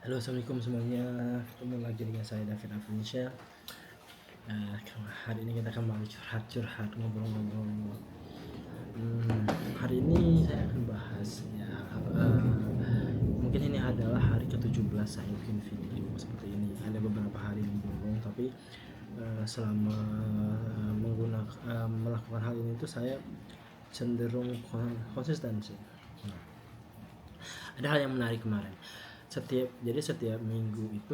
Halo, assalamualaikum semuanya. Ketemu lagi dengan saya David Afrizal. Hari ini kita kembali curhat-curhat, ngobrol-ngobrol. Hari ini saya akan bahas ya. Mungkin ini adalah hari ke-17 saya bikin video seperti ini. Ada beberapa hari bolong, tapi selama melakukan hal ini tuh saya cenderung konsisten sih. Ada hal yang menarik kemarin. Setiap minggu itu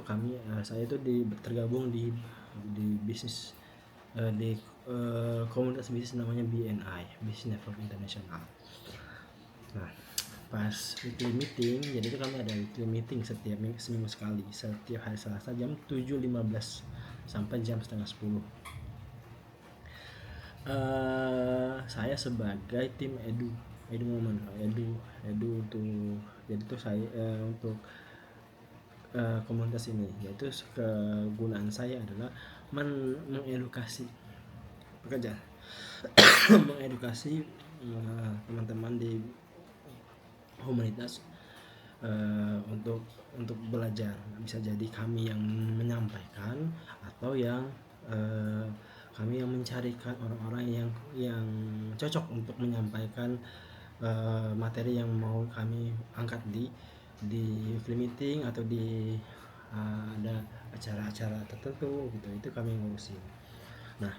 saya itu tergabung di bisnis di komunitas bisnis namanya BNI, Business Network International. Nah, pas weekly meeting, jadi itu kami ada weekly meeting seminggu sekali, setiap hari Selasa jam 7.15 sampai jam setengah 10. Saya sebagai tim edu untuk, jadi itu saya untuk komunitas ini, yaitu kegunaan saya adalah mengedukasi pekerja mengedukasi teman-teman di komunitas untuk belajar. Bisa jadi kami yang menyampaikan atau yang kami yang mencarikan orang-orang yang cocok untuk menyampaikan materi yang mau kami angkat di weekly meeting atau di ada acara-acara tertentu gitu, itu kami ngurusin. Nah,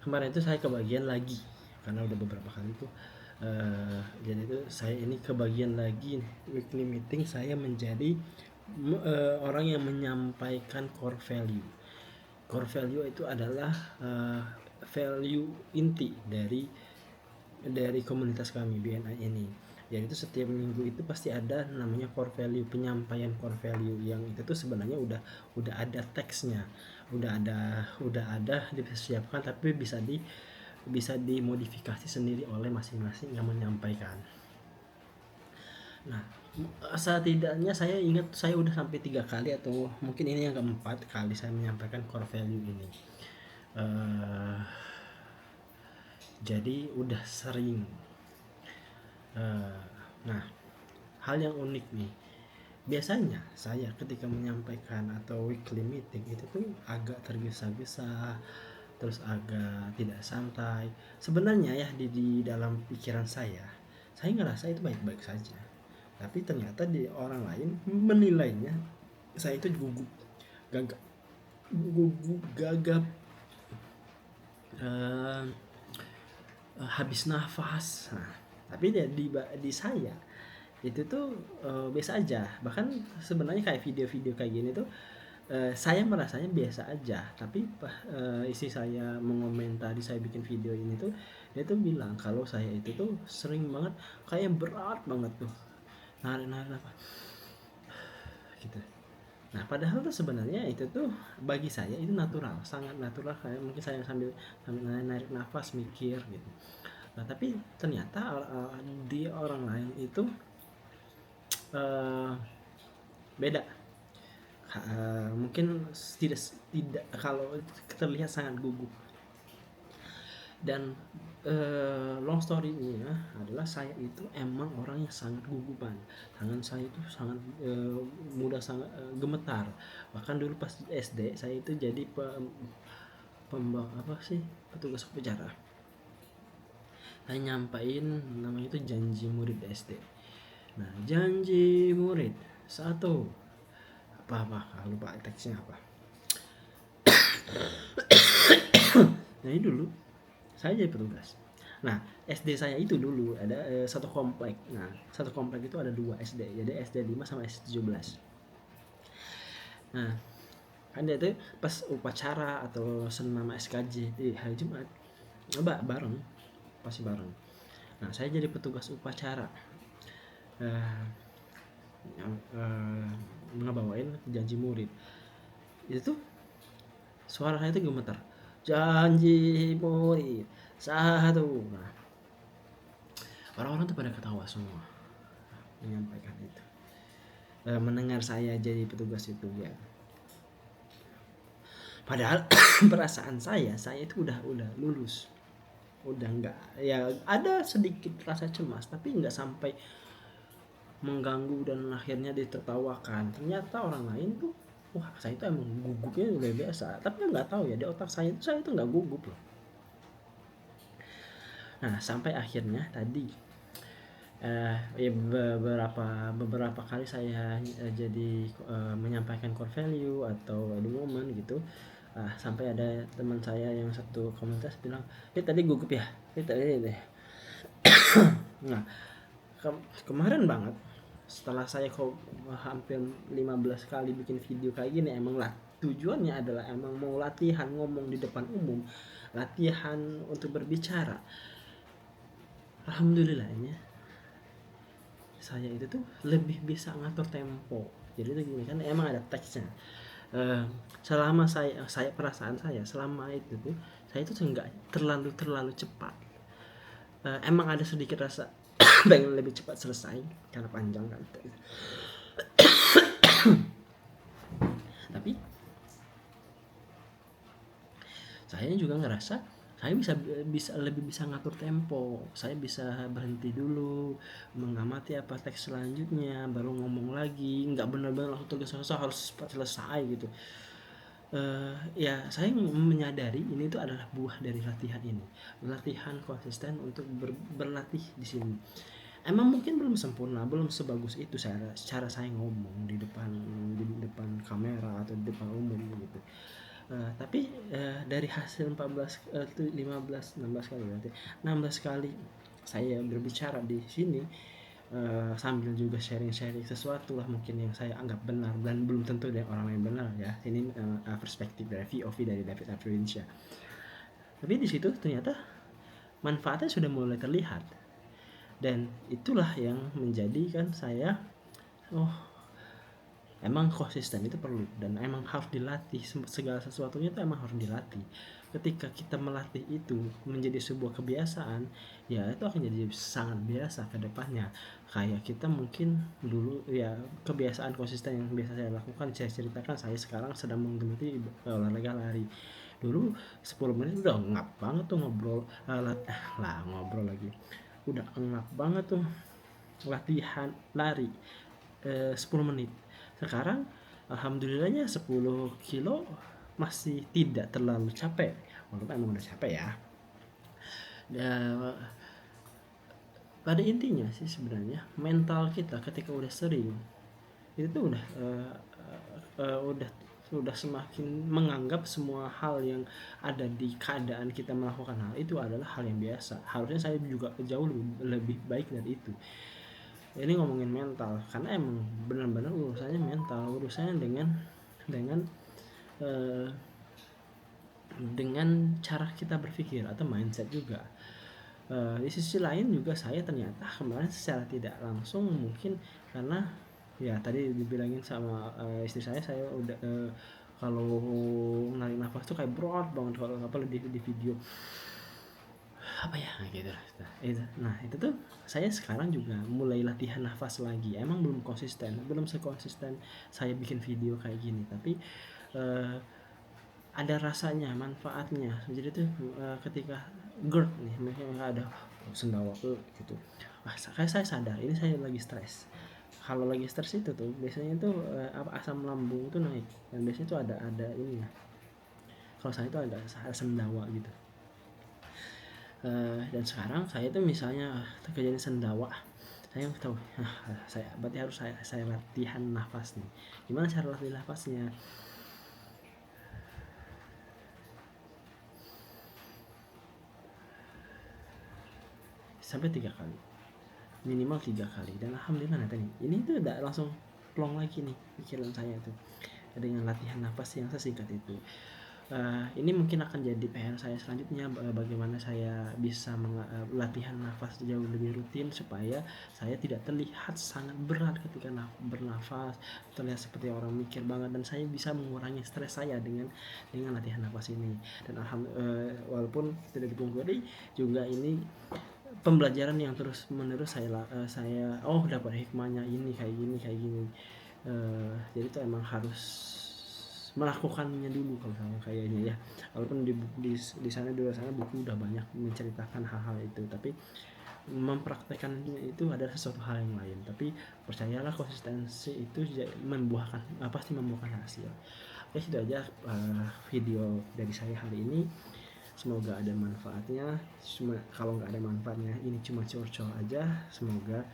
kemarin itu saya kebagian lagi karena udah beberapa kali tuh jadi itu saya ini kebagian lagi weekly meeting. Saya menjadi orang yang menyampaikan core value. Core value itu adalah value inti dari komunitas kami BNI ini. Jadi itu setiap minggu itu pasti ada namanya core value, penyampaian core value, yang itu tuh sebenarnya udah ada teksnya, udah ada dipersiapkan, tapi bisa dimodifikasi sendiri oleh masing-masing yang menyampaikan. Nah, setidaknya saya ingat saya udah sampai 3 kali atau mungkin ini yang keempat kali saya menyampaikan core value ini. Jadi udah sering. Nah, hal yang unik nih, biasanya saya ketika menyampaikan atau weekly meeting itu tuh agak tergesa-gesa, terus agak tidak santai. Sebenarnya ya di dalam pikiran saya ngerasa itu baik-baik saja, tapi ternyata di orang lain menilainya saya itu gagap gagap, habis nafas. Nah, tapi di saya itu tuh biasa aja. Bahkan sebenarnya kayak video-video kayak gini tuh saya merasanya biasa aja, tapi isi saya mengomentari saya bikin video ini tuh, dia tuh bilang kalau saya itu tuh sering banget kayak berat banget tuh narik apa gitu. Nah, padahal tuh sebenarnya itu tuh bagi saya itu natural, sangat natural. Kayak mungkin saya sambil narik nafas mikir gitu. Nah, tapi ternyata di orang lain itu beda. Mungkin tidak kalau terlihat sangat gugup. Dan long story-nya adalah saya itu emang orang yang sangat gugupan. Tangan saya itu sangat mudah sangat gemetar. Bahkan dulu pas SD saya itu jadi petugas upacara. Saya nyampain namanya itu janji murid SD. Nah, janji murid 1, apa lupa teksnya apa. Nah, ini dulu saya jadi petugas. Nah, SD saya itu dulu ada satu komplek. Nah, satu komplek itu ada 2 SD. Jadi SD 5 sama SD 17. Nah, kan dia tuh pas upacara atau senam SKJ di hari Jumat, bareng, pasti bareng. Nah, saya jadi petugas upacara. Ngebawain janji murid. Itu tuh suara saya itu gemetar. Janji murid 1. Nah, orang-orang tuh pada ketawa semua menyampaikan itu, mendengar saya jadi petugas itu ya. Padahal perasaan saya itu udah lulus, udah enggak, ya ada sedikit rasa cemas, tapi enggak sampai mengganggu dan akhirnya ditertawakan. Ternyata orang lain tuh, wah saya itu emang gugupnya udah biasa, tapi nggak tahu ya di otak saya itu nggak gugup loh. Nah sampai akhirnya tadi ya beberapa kali saya jadi menyampaikan core value atau adu momen gitu. Sampai ada teman saya yang satu komunitas bilang, tadi gugup ya, tadi deh. Nah kemarin banget setelah saya hampir 15 kali bikin video kayak gini, emang lah tujuannya adalah emang mau latihan ngomong di depan umum, latihan untuk berbicara. Alhamdulillahnya saya itu tuh lebih bisa ngatur tempo. Jadi tuh gini kan, emang ada teksnya. Selama saya perasaan saya selama itu tuh saya itu enggak terlalu cepat. Emang ada sedikit rasa pengen lebih cepat selesai karena panjang kan. Tapi saya juga ngerasa saya bisa lebih bisa ngatur tempo. Saya bisa berhenti dulu, mengamati apa teks selanjutnya, baru ngomong lagi. Nggak benar-benar langsung tergesa-gesa harus cepat selesai gitu. Ya saya menyadari ini itu adalah buah dari latihan ini, latihan konsisten untuk berlatih di sini. Emang mungkin belum sempurna, belum sebagus itu cara saya ngomong di depan kamera atau di depan umum gitu. Tapi dari hasil 15 16 kali berarti 16 kali saya berbicara di sini, sambil juga sharing sesuatu lah mungkin yang saya anggap benar dan belum tentu dari orang lain benar ya. Ini perspektif dari VOV dari David Afrinsya. Tapi di situ ternyata manfaatnya sudah mulai terlihat, dan itulah yang menjadikan saya, emang konsisten itu perlu dan emang harus dilatih. Segala sesuatunya itu emang harus dilatih. Ketika kita melatih itu menjadi sebuah kebiasaan, ya itu akan jadi sangat biasa ke depannya. Kayak kita mungkin dulu ya, kebiasaan konsisten yang biasa saya lakukan, saya ceritakan, saya sekarang sedang menggeluti olahraga lari. Dulu 10 menit udah ngap banget tuh ngobrol ngobrol lagi. Udah ngap banget tuh latihan lari 10 menit. Sekarang alhamdulillahnya 10 kilo masih tidak terlalu capek, walaupun emang udah capek ya. Pada intinya sih sebenarnya mental kita ketika udah sering itu tuh udah semakin menganggap semua hal yang ada di keadaan kita melakukan hal itu adalah hal yang biasa. Harusnya saya juga jauh lebih baik dari itu. Ini ngomongin mental karena emang benar-benar urusannya mental, urusannya dengan cara kita berpikir atau mindset juga. Di sisi lain juga saya ternyata kemarin secara tidak langsung, mungkin karena ya tadi dibilangin sama istri saya udah kalau narik nafas tuh kayak berat banget kalau di video apa ya gitu. Nah itu tuh saya sekarang juga mulai latihan nafas lagi. Emang belum sekonsisten saya bikin video kayak gini, tapi ada rasanya, manfaatnya. Jadi tuh ketika GERD nih, misalnya ada sendawa gitu, saya sadar ini saya lagi stres. Kalau lagi stres itu tuh biasanya tuh asam lambung tuh naik, dan biasanya tuh ada ini ya, kalau saya itu ada sendawa gitu. Dan sekarang saya tuh misalnya kejadian sendawa, saya tahu saya berarti harus saya latihan nafas nih. Gimana cara latih nafasnya? Sampai 3 kali, minimal 3 kali, dan alhamdulillah tadi ini tuh udah langsung plong lagi nih pikiran saya tuh dengan latihan nafas yang sesingkat itu. Ini mungkin akan jadi PR saya selanjutnya, bagaimana saya bisa latihan nafas jauh lebih rutin supaya saya tidak terlihat sangat berat ketika bernafas, terlihat seperti orang mikir banget, dan saya bisa mengurangi stres saya dengan latihan nafas ini. Dan walaupun tidak dipungkiri juga ini pembelajaran yang terus menerus saya dapat hikmahnya ini kayak gini. Jadi itu emang harus melakukannya dulu kalau saya kayaknya ya, walaupun di sana buku udah banyak menceritakan hal-hal itu, tapi mempraktekannya itu adalah sesuatu hal yang lain. Tapi percayalah konsistensi itu pasti membuahkan hasil. Oke, itu aja video dari saya hari ini. Semoga ada manfaatnya. Kalau nggak ada manfaatnya, ini cuma curcol aja. Semoga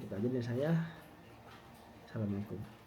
itu aja dari saya. Assalamualaikum.